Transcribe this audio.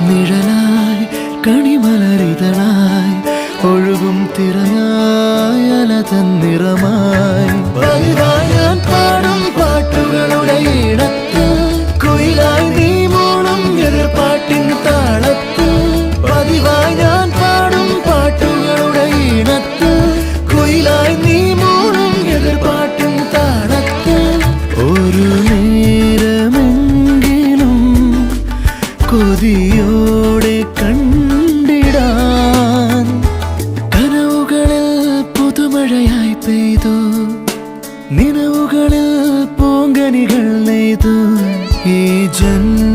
നിഴലായി കണിമലരിതളായി ഒഴുകും തിരയായി അലതൻ നിറമായി പതിവായി ഞാൻ പാടും പാട്ടുകളുടെ ഇടത്ത് കുയിലായി നീ മൂളും എതിർപ്പാട്ടിൻ താളത്ത് പതിവായി ഞാൻ പാടും പാട്ടുകളുടെ ഇടത്ത് കുയിലായി നീ മൂളും എതിർപ്പാട്ടിൻ താളത്ത് ഒരു നേരമെങ്കിലും കൊതിയോടെ കണ്ടിടാൻ കനവുകളിൽ പുതുമഴയായി പെയ്തു നിലവുകളിൽ പൂങ്കനികൾ നെയ്തു ഈ ജന്മ